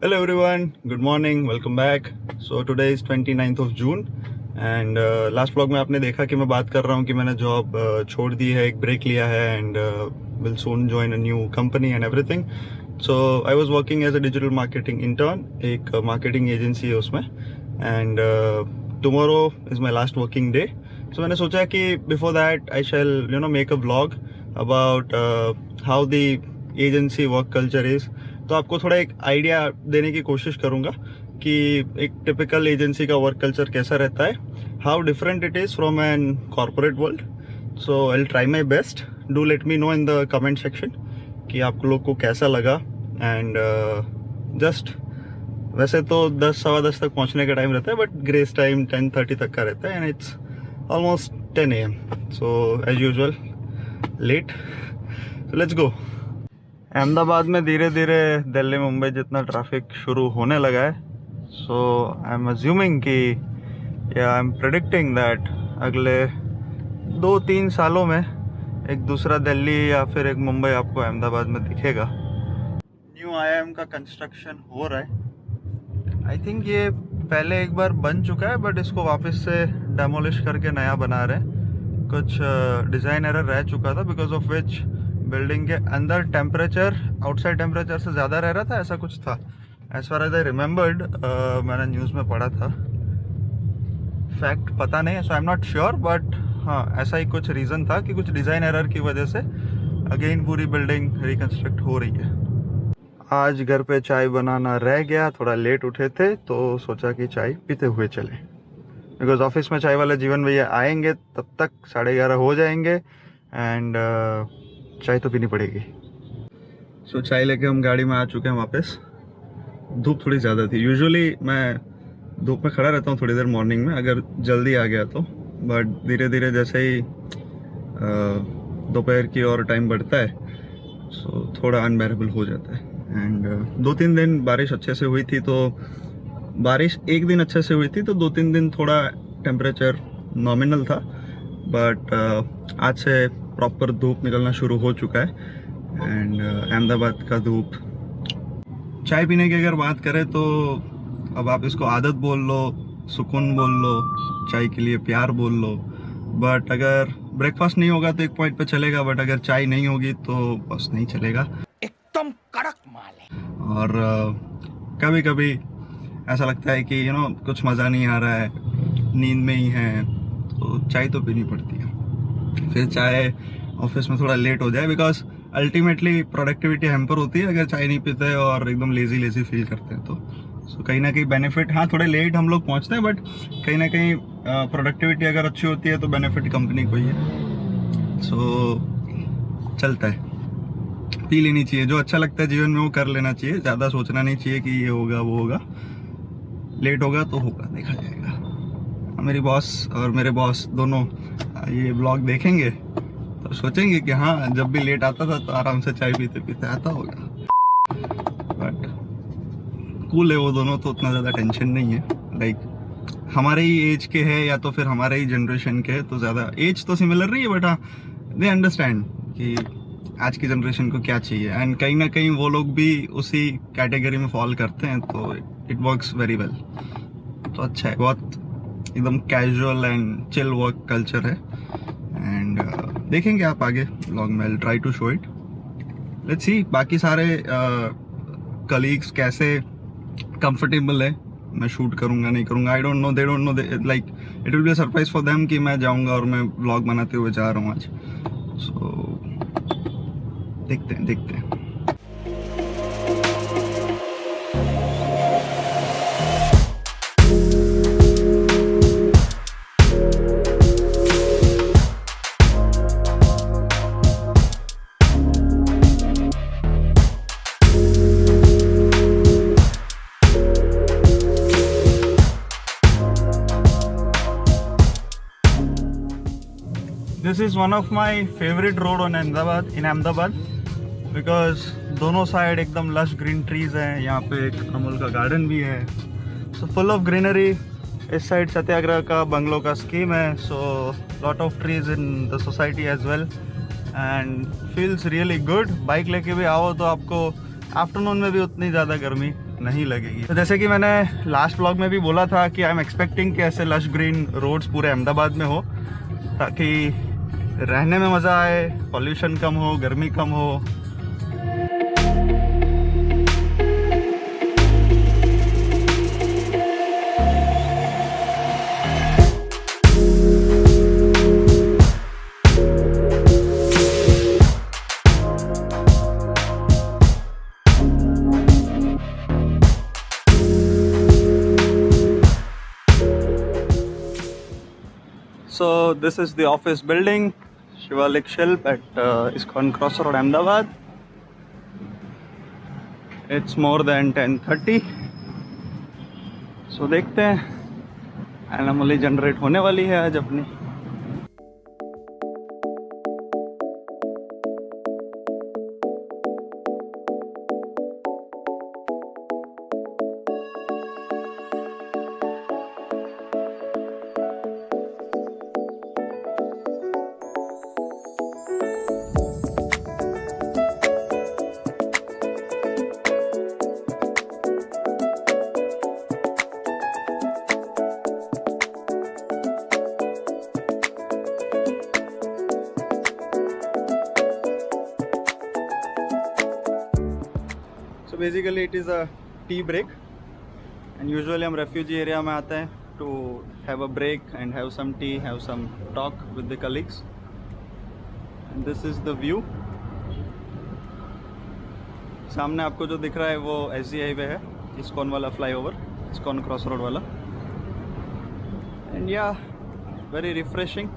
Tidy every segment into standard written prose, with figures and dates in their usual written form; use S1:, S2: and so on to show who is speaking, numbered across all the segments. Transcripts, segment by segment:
S1: Hello everyone, good morning, welcome back. So today is 29th of June and last vlog में आपने देखा कि मैं बात कर रहा हूँ कि मैंने जॉब छोड़ दी है, एक ब्रेक लिया है and will soon join a new company and everything. So I was working as a digital marketing intern, एक marketing agency है उसमें and tomorrow is my last working day. So मैंने सोचा कि before that I shall make a vlog about how the agency work culture is. तो आपको थोड़ा एक आइडिया देने की कोशिश करूंगा कि एक टिपिकल एजेंसी का वर्क कल्चर कैसा रहता है, how different it is from an corporate world. So I will try my best. Do let me know in the comment section कि आप लोग को कैसा लगा. एंड जस्ट वैसे तो 10-10:15 तक पहुंचने का टाइम रहता है, बट ग्रेस टाइम 10:30 तक का रहता है and it's almost 10 AM. So as usual late. So let's go. Ahmedabad में धीरे धीरे दिल्ली मुंबई जितना ट्रैफिक शुरू होने लगा है. सो आई एम अज्यूमिंग कि या आई एम प्रेडिक्टिंग दैट अगले 2-3 सालों में एक दूसरा दिल्ली या फिर एक मुंबई आपको अहमदाबाद में दिखेगा. न्यू IIM का कंस्ट्रक्शन हो रहा है. आई थिंक ये पहले एक बार बन चुका है, बट इसको वापस से डेमोलिश करके नया बना रहे हैं. कुछ डिज़ाइन एरर रह चुका था, बिकॉज ऑफ विच बिल्डिंग के अंदर टेम्परेचर आउटसाइड टेम्परेचर से ज़्यादा रह रहा था, ऐसा कुछ था. As far as I remembered, मैंने न्यूज़ में पढ़ा था. फैक्ट पता नहीं है, so I am not sure, but हाँ ऐसा ही कुछ रीज़न था कि कुछ डिज़ाइन एरर की वजह से अगेन पूरी बिल्डिंग रिकन्स्ट्रक्ट हो रही है. आज घर पे चाय बनाना रह गया, थोड़ा लेट उठे थे तो सोचा कि चाय पीते हुए चलें, बिकॉज ऑफिस में चाय वाले जीवन भैया आएंगे तब तक 11:30 हो जाएंगे एंड चाय तो पीनी पड़ेगी. सो चाय लेके हम गाड़ी में आ चुके हैं वापस. धूप थोड़ी ज़्यादा थी. यूजुअली मैं धूप में खड़ा रहता हूँ थोड़ी देर मॉर्निंग में अगर जल्दी आ गया तो, बट धीरे धीरे जैसे ही दोपहर की और टाइम बढ़ता है सो थोड़ा अनबेरेबल हो जाता है. एंड 2-3 दिन बारिश अच्छे से हुई थी, तो बारिश एक दिन अच्छे से हुई थी तो 2-3 दिन थोड़ा टेम्परेचर नॉमिनल था, बट आज से प्रॉपर धूप निकलना शुरू हो चुका है. एंड अहमदाबाद का धूप. चाय पीने की अगर बात करें तो अब आप इसको आदत बोल लो, सुकून बोल लो, चाय के लिए प्यार बोल लो, बट अगर ब्रेकफास्ट नहीं होगा तो एक पॉइंट पे चलेगा, बट अगर चाय नहीं होगी तो बस नहीं चलेगा.
S2: एकदम कड़क माल है.
S1: और कभी कभी ऐसा लगता है कि कुछ मज़ा नहीं आ रहा है, नींद में ही है, तो चाय तो पीनी पड़ती है. फिर चाहे ऑफिस में थोड़ा लेट हो जाए, बिकॉज अल्टीमेटली प्रोडक्टिविटी हैम्पर होती है अगर चाय नहीं पीते और एकदम लेजी फील करते हैं. तो सो कहीं ना कहीं बेनिफिट, हाँ थोड़े लेट हम लोग पहुंचते हैं, बट कहीं ना कहीं प्रोडक्टिविटी अगर अच्छी होती है तो बेनिफिट कंपनी को ही है. सो चलता है, पी लेनी चाहिए. जो अच्छा लगता है जीवन में वो कर लेना चाहिए. ज़्यादा सोचना नहीं चाहिए कि ये होगा वो होगा. लेट होगा तो होगा, देखा जाएगा. मेरी बॉस और मेरे बॉस दोनों ये ब्लॉग देखेंगे तो सोचेंगे कि हाँ जब भी लेट आता था तो आराम से चाय पीते पीते आता होगा. बट कूल है वो दोनों, तो उतना ज़्यादा टेंशन नहीं है. लाइक हमारे ही एज के हैं या तो फिर हमारे ही जनरेशन के हैं, तो ज़्यादा एज तो सिमिलर नहीं है, बट हाँ दे अंडरस्टैंड कि आज की जनरेशन को क्या चाहिए. एंड कहीं ना कहीं वो लोग भी उसी कैटेगरी में फॉल करते हैं, तो इट वर्क्स वेरी वेल. तो अच्छा है, बहुत एकदम casual and chill work culture है. एंड देखेंगे आप आगे ब्लॉग में. I try to show it. Let's see बाकी सारे कलीग्स कैसे कंफर्टेबल है. मैं शूट करूंगा नहीं करूंगा, I don't know, they don't know. Like it will be a surprise for them कि मैं जाऊंगा और मैं ब्लॉग बनाते हुए जा रहा हूँ आज. सो देखते हैं. This is one of my favorite road on Ahmedabad because दोनों साइड एकदम लश ग्रीन ट्रीज हैं. यहाँ पे एक अमूल का गार्डन भी है, सो फुल ऑफ ग्रीनरी. इस साइड सत्याग्रह का बंगलों का स्कीम है, so lot of trees in the society as well and feels really good. Bike लेके भी आओ तो आपको आफ्टरनून में भी उतनी ज़्यादा गर्मी नहीं लगेगी। तो जैसे कि मैंने लास्ट व्लॉग में भी बोला था कि आई एम एक्सपेक्टिंग कि ऐसे लश ग्रीन रोड्स पूरे अहमदाबाद में हो, ताकि रहने में मज़ा आए, पॉल्यूशन कम हो, गर्मी कम हो। So this is the office building, Shivalik Shilp at ISKCON Crossroad, Ahmedabad. It's more than 10:30. So देखते हैं एनोमली जनरेट होने वाली है आज अपनी। So basically it is a tea break, and usually हम refugee area में आते हैं to have a break and have some tea, have some talk with the colleagues. And this is the view. सामने आपको जो दिख रहा है वो SG हाईवे है, ISKCON वाला फ्लाईओवर, ISKCON क्रॉस रोड वाला। एंड या वेरी रिफ्रेशिंग।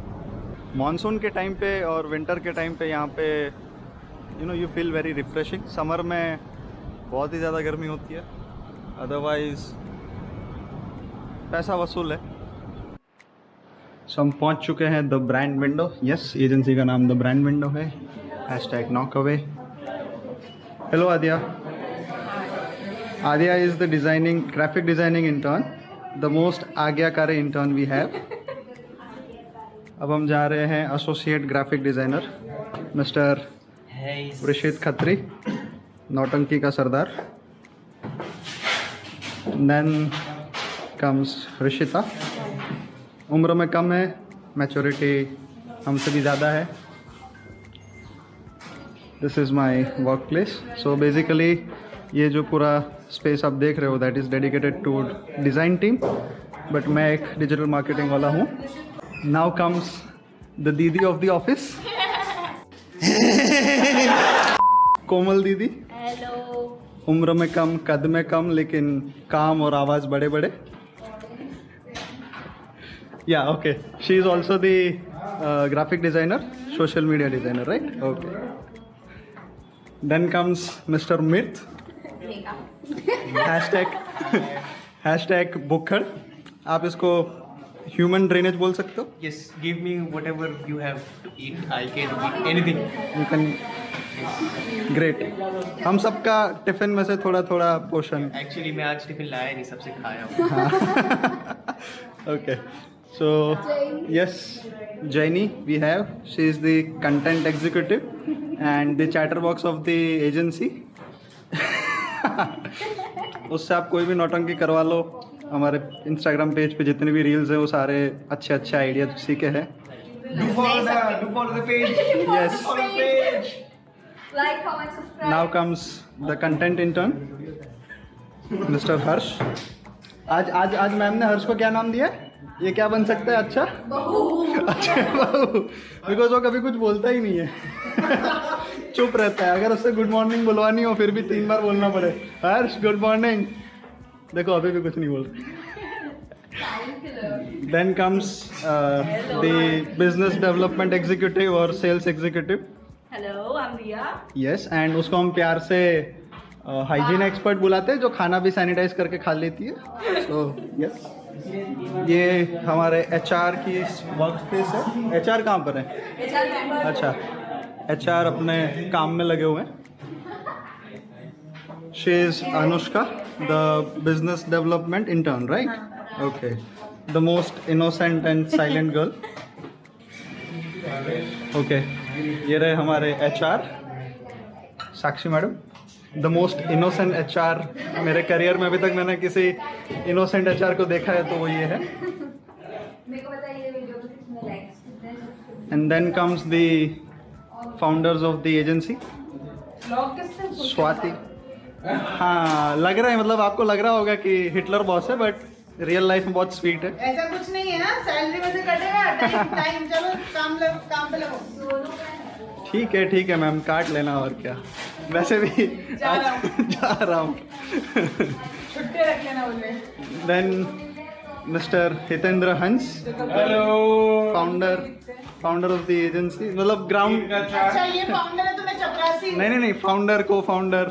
S1: मानसून के टाइम पे और विंटर के टाइम पे यहाँ पे you feel very refreshing. Summer में बहुत ही ज़्यादा गर्मी होती है, अदरवाइज पैसा वसूल है। सो हम पहुँच चुके हैं the brand window. Yes, agency का नाम द ब्रांड विंडो है। #नॉकअवे। Hello Aadiya. Aadiya is the graphic designing intern, the most आज्ञाकारी इंटर्न वी हैव। अब हम जा रहे हैं associate graphic designer mister Rishit Khatri, नौटंकी का सरदार। देन कम्स ऋषिता, उम्र में कम है, मैच्योरिटी हमसे भी ज़्यादा है। This is my work place. So basically ये जो पूरा स्पेस आप देख रहे हो that is dedicated to design team, but मैं एक डिजिटल मार्केटिंग वाला हूँ। नाउ कम्स द दीदी ऑफ द ऑफिस, कोमल दीदी।
S3: हेलो।
S1: उम्र में कम, कद में कम, लेकिन काम और आवाज़ बड़े बड़े। या okay, she is also the graphic designer, social media designer, right? Okay. Then comes mister Mirth, hashtag बुक्खड़। आप इसको ह्यूमन ड्रेनेज बोल सकते हो।
S4: Yes, give me whatever you have to eat. I can eat anything.
S1: You can, great. हम सबका tiffin में से थोड़ा थोड़ा पोर्शन।
S4: Actually, मैं आज टिफिन लाया नहीं, सबसे खाया हूँ।
S1: Okay, so yes, Jenny we have, she is the content executive and the chatterbox of the agency. उससे आप कोई भी नौटंकी करवा लो। हमारे इंस्टाग्राम पेज पे जितने भी रील्स हैं वो सारे अच्छे अच्छे आइडिया उसी के हैं।
S4: Do follow the page.
S1: Yes.
S4: Follow the page.
S3: Like, comment, subscribe.
S1: Now comes the content intern mister Harsh. आज मैम ने हर्ष को क्या नाम दिया? ये क्या बन सकता है? अच्छा बहू, बिकॉज वो कभी कुछ बोलता ही नहीं है। चुप रहता है। अगर उससे गुड मॉर्निंग बुलवानी हो फिर भी 3 बार बोलना पड़े, हर्ष गुड मॉर्निंग। देखो अभी भी कुछ नहीं बोल रहे। Then comes the business development executive और sales executive.
S3: Hello, I'm Ria.
S1: Yes, and उसको हम प्यार से हाइजीन एक्सपर्ट बुलाते हैं, जो खाना भी सैनिटाइज करके खा लेती है। सो यस, ये हमारे HR की वर्क स्पेस है। HR कहाँ पर है?
S3: HR member.
S1: अच्छा, HR अपने काम में लगे हुए हैं। She is Anushka, the business development intern, right? Okay, the most innocent and silent girl. Okay, ये रहे हमारे HR Sakshi madam. The most innocent HR मेरे करियर में अभी तक मैंने किसी इनोसेंट HR को देखा है तो वो ये है.
S3: मेरे को पता है ये वीडियो को कितने लाइक्स कितने.
S1: And then comes the founders of the agency. Swati. हाँ लग रहा है, मतलब आपको लग रहा होगा कि हिटलर बॉस है, बट रियल लाइफ में बहुत स्वीट है.
S5: ऐसा कुछ नहीं है, सैलरी में से कटेगा. टाइम चलो काम पे लगो.
S1: ठीक है मैम, काट लेना और क्या. वैसे भी जा रहा हूँ.
S5: छुट्टी रख लेना बोले.
S1: देन मिस्टर हितेंद्र हंस, फाउंडर ऑफ द एजेंसी, मतलब ग्राउंड.
S5: अच्छा ये फाउंडर है तो मैं चपरासी.
S1: नहीं, फाउंडर को फाउंडर.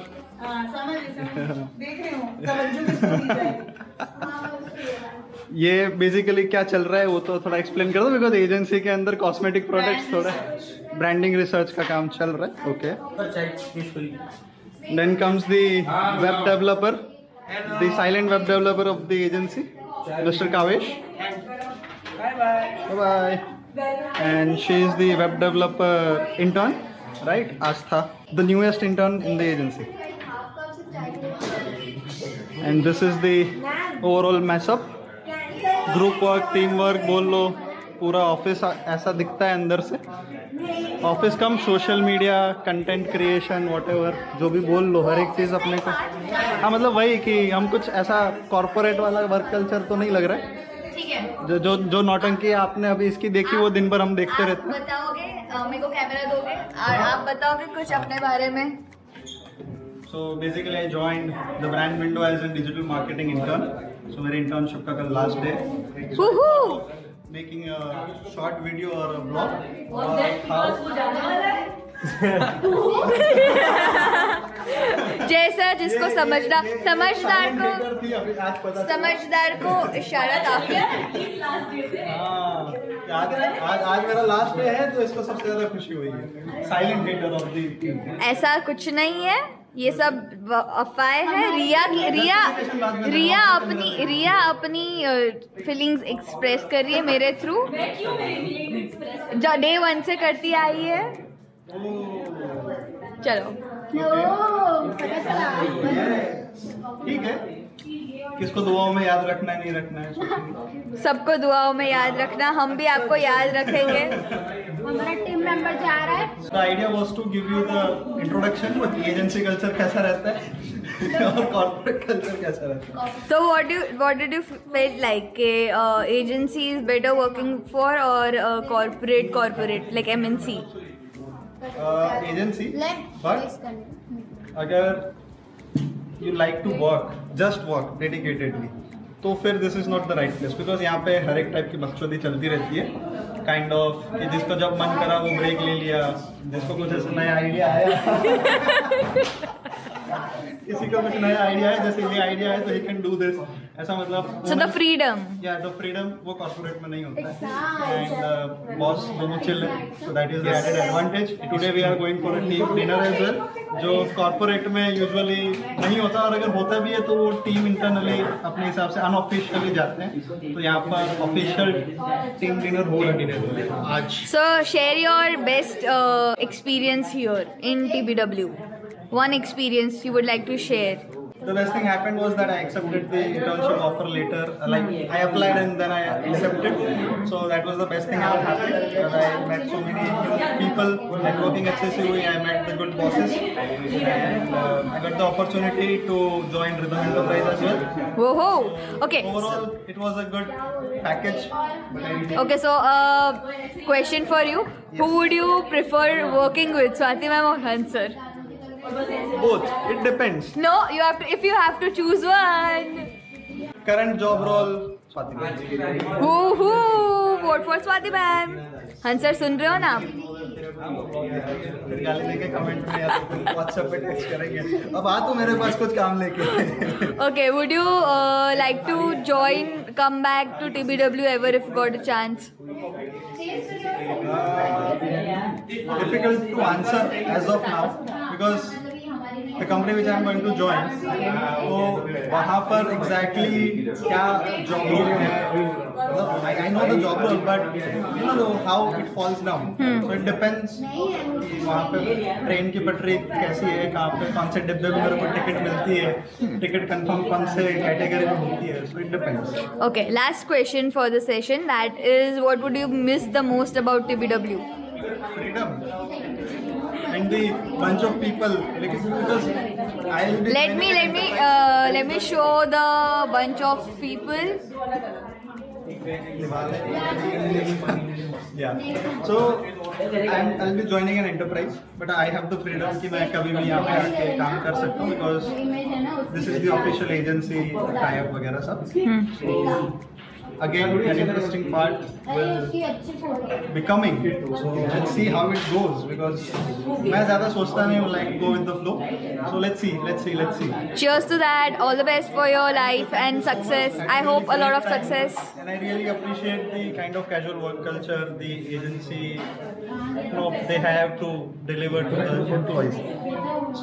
S5: समझ देख रही हूँ. तवज्जो किसको दी जाए.
S1: ये बेसिकली क्या चल रहा है वो तो थोड़ा एक्सप्लेन कर दो, बिकॉज एजेंसी के अंदर कॉस्मेटिक प्रोडक्ट्स थोड़ा ब्रांडिंग रिसर्च का काम चल रहा है. Okay. Then comes the web developer, the silent web developer of the agency, mister Kavesh. Bye. And she is the web developer intern, right? Astha, the newest intern in the agency. And this is the overall mess up. Group work, team work बोल लो, पूरा office ऐसा दिखता है अंदर से. Office cum social media, content creation, whatever जो भी बोल लो, हर एक चीज़ अपने को. हाँ मतलब वही कि हम कुछ ऐसा कॉर्पोरेट वाला वर्क कल्चर तो नहीं लग रहा है.
S3: ठीक है.
S1: जो नौटंकी आपने अभी इसकी देखी वो दिन भर हम देखते रहते हैं.
S3: बताओगे, मेरे को कैमरा दोगे और आप बताओगे कुछ अपने बारे में.
S1: So basically I joined the brand window as a digital marketing intern. So मेरे internship का कल last day.
S3: Woohoo!
S1: Making a short video or a blog.
S3: जैसा जिसको समझदार को इशारा काफी.
S1: आज मेरा लास्ट डे है तो इसको सबसे ज्यादा खुशी हुई है. Silent hater of the.
S3: ऐसा कुछ नहीं है, ये सब अफवाहें हैं. रिया अपनी फीलिंग्स एक्सप्रेस कर रही है मेरे थ्रू, जो डे 1 से करती आई है. चलो
S1: ठीक है. किसको दुआओं में याद रखना है, नहीं रखना है.
S3: सबको दुआओं में याद रखना, हम भी आपको याद रखेंगे.
S5: हमारा टीम मेंबर जा रहा है.
S1: The idea was to give you the introduction, agency culture कैसा रहता है और कॉर्पोरेट कल्चर कैसा रहता है.
S3: So what did you feel like? Agency is better working for or corporate like MNC?
S1: Agency, but अगर you like to work, just work dedicatedly, तो फिर this is not the right place. Because यहाँ पे हर एक type की बकचोदी चलती रहती है. काइंड ऑफ कि जिसको जब मन करा वो ब्रेक ले लिया, जिसको कुछ ऐसा नया आइडिया आया किसी को कुछ नया आइडिया है, जैसे ये आइडिया है तो ही कैन डू दिस, ऐसा मतलब.
S3: So the freedom.
S1: Yeah, the freedom वो कॉर्पोरेट में नहीं होता है. एंड बॉस दोनों चिल है, so that is the added advantage. Today we are going for a team dinner as well, जो कॉर्पोरेट में यूजुअली नहीं होता, और अगर होता भी है तो वो टीम इंटरनली अपने हिसाब से अनऑफिशियली जाते हैं. तो यहाँ पर ऑफिशियल टीम डिनर हो रहा है आज.
S3: So share your best experience here in TBW. One experience you would like to share.
S1: The best thing happened was that I accepted the internship offer later. Like I applied and then I accepted. So that was the best thing that happened. Because I met so many people networking excessively. I met the good bosses, and I got the opportunity to join Rhythm Enterprise as well.
S3: Whoa. Okay.
S1: Overall, it was a good package. But I really
S3: Okay. So question for you: who would you prefer working with, Swati ma'am or Hans sir?
S1: both. It depends.
S3: No, you have to. If you have to choose one.
S1: Current job role. Swati ma'am.
S3: Woohoo! Vote for Swati ma'am. Hans sir सुन रहे हो ना आप?
S1: फिर गाली देके comment में या तो व्हाट्सएप पे टेक्स्ट करेंगे. अब आ तो मेरे पास कुछ काम लेके.
S3: Okay. Would you like to come back to TBW ever if got a chance?
S1: Difficult to answer as of now because the company which I am going to join, तो वहाँ पर एग्जैक्टली क्या जॉब रोल है, मतलब I know the job role but you know how it falls down, so it depends वहाँ पे train की पटरी कैसी है, कहाँ पे कौन से डिब्बे में मेरे को टिकट मिलती है, टिकट कंफर्म कौन से कैटेगरी में होती है, सो it depends.
S3: Okay, last question for the session, that is, what would you miss the most about TBW?
S1: Freedom and the bunch of people, because I'll be
S3: Let me show the bunch of people.
S1: Yeah, so I'll be joining an enterprise, but I have the freedom कि मैं कभी भी यहाँ पे आके काम कर सकता हूँ, because this is the official agency tie-up वगैरह सब. So again, an interesting part will be coming. So let's see how it goes, because मैं ज़्यादा सोचता नहीं हूँ, like go with the flow. So let's see.
S3: Cheers to that. All the best for your life and success. I hope a lot of success.
S1: And I really appreciate the kind of casual work culture the agency, you know, they have to deliver to the employees.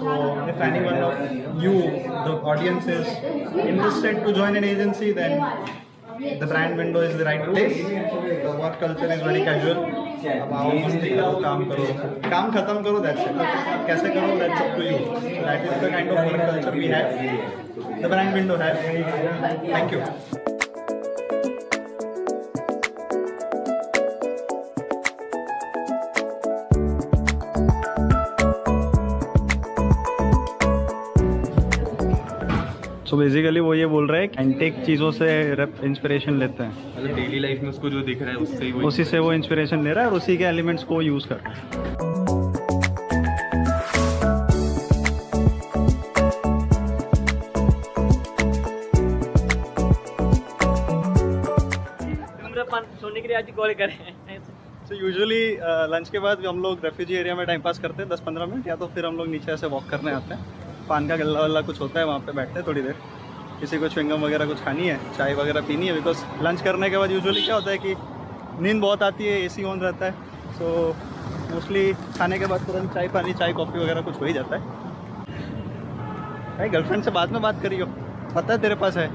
S1: So if anyone of you, the audience, is interested to join an agency, then the brand window is the right place. The work culture is very casual. अब आओ, मस्ती करो, काम करो, काम खत्म करो, that's it. कैसे करो, that's up to you. So that is the kind of work culture we have. The brand window has. Thank you. तो बेसिकली वो ये बोल रहा है एंटीक चीज़ों से इंस्पिरेशन लेते हैं,
S4: मतलब डेली लाइफ में उसको जो दिख रहा है उससे ही
S1: उसी से वो इंस्पिरेशन ले रहा है और उसी के एलिमेंट्स को यूज़ कर रहा है.
S6: सोने के लिए आज कॉल करें.
S1: सो यूजुअली लंच के बाद हम लोग रेफ्यूजी एरिया में टाइम पास करते हैं 10-15 मिनट, या तो फिर हम लोग नीचे से वॉक करने आते हैं. पान का गल्ला वल्ला कुछ होता है, वहाँ पे बैठते हैं थोड़ी देर. किसी को च्युइंगम वगैरह कुछ खानी है, चाय वगैरह पीनी है, बिकॉज लंच करने के बाद यूजुअली क्या होता है कि नींद बहुत आती है, एसी ऑन रहता है. सो मोस्टली खाने के बाद तुरंत चाय पानी, चाय कॉफ़ी वगैरह कुछ हो ही जाता है. भाई गर्लफ्रेंड से बाद में बात करियो, पता है तेरे पास है.